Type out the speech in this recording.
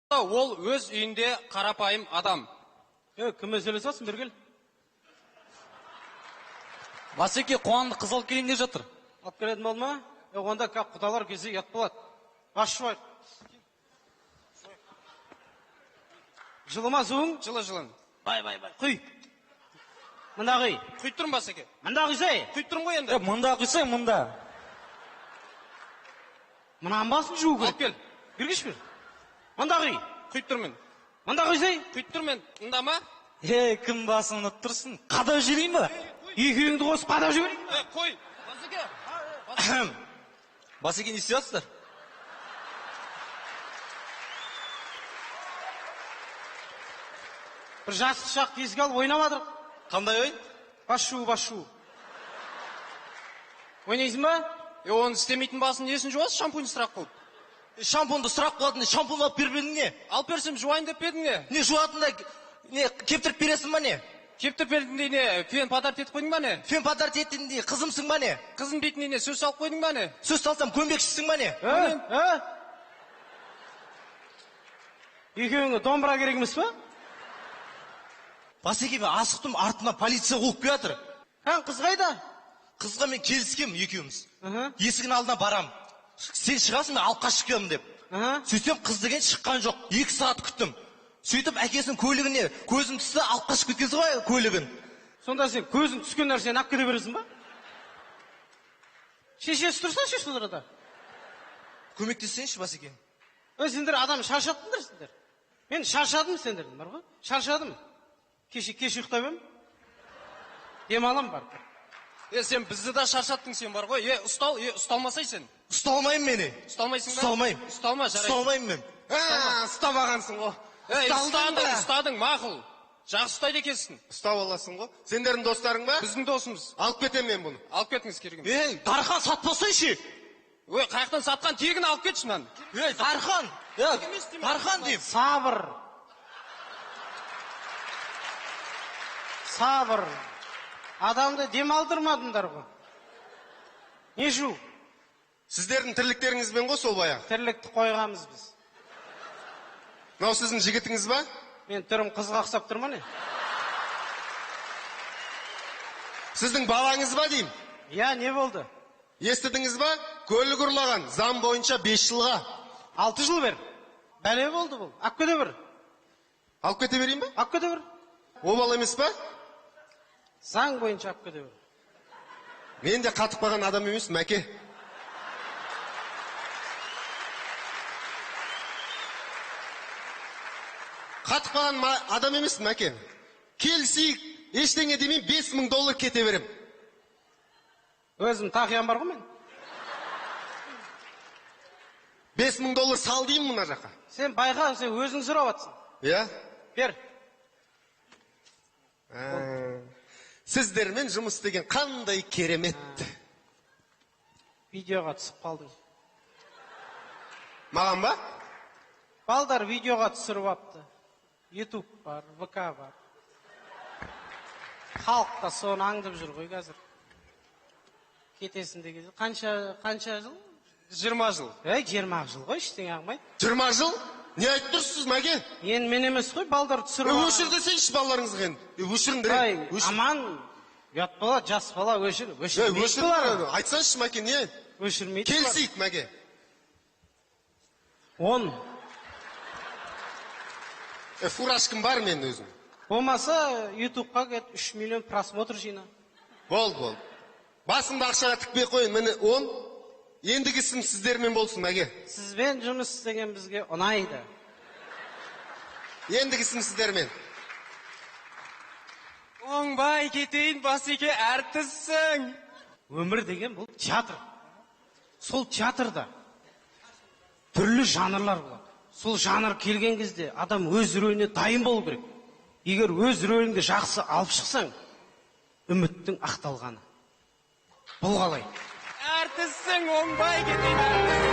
Ол өз үйінде қарапайым адам. Кім мәселесің бергел? Басеке қуанды қыз алып келейін деп жатыр. Алып келетін бол ма? Онда кәп құдалар келсе ят болады. Бас шуайық. Жылы ма суың? Жылы жылын. Бай. Құй. Мында құй. Құйып тұрым Басеке. Мында құйсай. Құйып тұрым ғой енді. Мұнда құйсай, мұнда. Мұнан басын жуу керек. Алып кел. Бергеш бер. Мында құй. Құйып тұрмын. Мында құйсай. Құйып тұрмын. Мұнда ма? Кім басын ұнып тұрсын? Қадап жіберейін ба? Екеуіңді қосып қадап жіберейін. Қой. Басеке. Басеке не істейсіздер? Бір жастық шақты еске алып ойнамадық. Қандай ойын? Бас шу. Ойнайсың ба? Оны істемейтін басын несін жуасыз, шампунь сұрақ қылып. Шампунды сұрақ қылатын, шампун алып бербедің не? Алып берсем жуайын деп педің не? Не жуатында, не, кептіріп бересің ба не? Кептіріп бердіңдей не? Фен подарт етіп қойдың ба не? Фен подарт еттіңдей, қызымсың ба не? Қызым дейтіндей не? Сөз салып қойдың ба не? Сөз салсам көнбекшісің ба не? Екеуіңе домбыра керек емес па? Басеке, мен асықтым, артыма полиция қуып келатыр. Қыз қайда? Қызға мен келіскем екеуміз. Аха. Есігін алдына барам. Сен шығасың, мен алып қашып келемін деп. Сөйтсем қыз деген шыққан жоқ. 2 сағат күттім. Сөйтіп әкесінің көлігіне көзім түсті, алып қашып кеткенсі ғой көлігін. Сонда сен көзің түскен нәрсені алып кете бересің ба? Шешесі тұрса шеше отырады. Көмектессеңші, Басеке. Сендер адам шаршаттыңдар сендер. Мен шаршадым сендердің, бар ғой? Шаршадым. Кеше ұйықтап едім. Демалам бар. Сен бізді да шаршаттың сен бар ғой. Ұсталмасай сен. Ұсталмайым мені. Ұсталмайсың ба? Ұсталмайым. Ұсталма, жарайды. Ұсталмайым мен. Ұстамағансың ғой. Ұстадың, мақұл. Жақсы ұстайды екенсің. Ұстап аласың ғой. Сендердің достарың ба? Біздің досымыз. Алып кетем мен бұны. Алып кетіңіз керек. Дархан сатпасайшы. Қаяқтан сатқан тегін алып кетші мынаны. Дархан. Дархан дейм. Сабыр. Адамды демалдырмадыңдар ғой. Не шу? Сіздердің тірліктеріңізбен ғой сол баяғы. Тірлікті қойғамыз біз. Мынау сіздің жігітіңіз ба? Мен түрім қызға ұқсап тұрма не? Сіздің балаңыз ба деймін? Я, не болды? Естідіңіз ба? Көлік ұрлаған. Заң бойынша 5 жылға. 6 жыл бер. Бәле болды бұл. Алып кете бір. Алып кете берейін ба? Алып кете бір. Обал емес па? Заң бойынша алып кете бір. Мен де қатып қалған адам емес, мәке. Қатып қалған адам емес, мәке. Келсейік, ештеңе демей $5000 кете берем. Өзім тақиям бар ғой мен. $5000 сал деймін мұна жаққа. Сен байқа, сен өзің сұрап атсың. Иә? Бер. Сіздермен жұмыс істеген қандай керемет. Видеоға түсіп қалдың. Маған ба? Балдар видеоға түсіріп апты. YouTube бар, ВК бар. Халық та соны аңдып жүр ғой қазір. Кетесін деген. Қанша жыл? 20 жыл. 20 жыл ғой, ештеңе ағмай. 20 жыл? Не айтып тұрсыз, мәке? Енді мен емес қой, балдар түсіріп алған. Өшір десейші балаларыңызға енді. Өшіріңдір. Аман, ұят бала, жас бала, өшір. Өшіріңдір. Айтсаншы, мәке, не? Өшірмейді. Келсейік, мәке. 10. Фурашкім бар мен өзім. Болмаса, YouTube-қа кет, 3 миллион просмотр жина. Болды. Басымды ақшаға тікпей қойын, мені 10. Ендігісім сіздермен болсын, мәке. Сізбен жұмыс істеген бізге ұнайды. Ендігісім сіздермен. Оңбай кетейін, Басеке, әртіссің. Өмір деген бұл театр. Сол театрда түрлі жанрлар болады. Сол жанр келген кезде адам өз рөліне дайын болу керек. Егер өз рөліңді жақсы алып шықсаң, үміттің ақталғаны. Бұл қалай? Әртіссің, оңбай кетейін, әртіссің.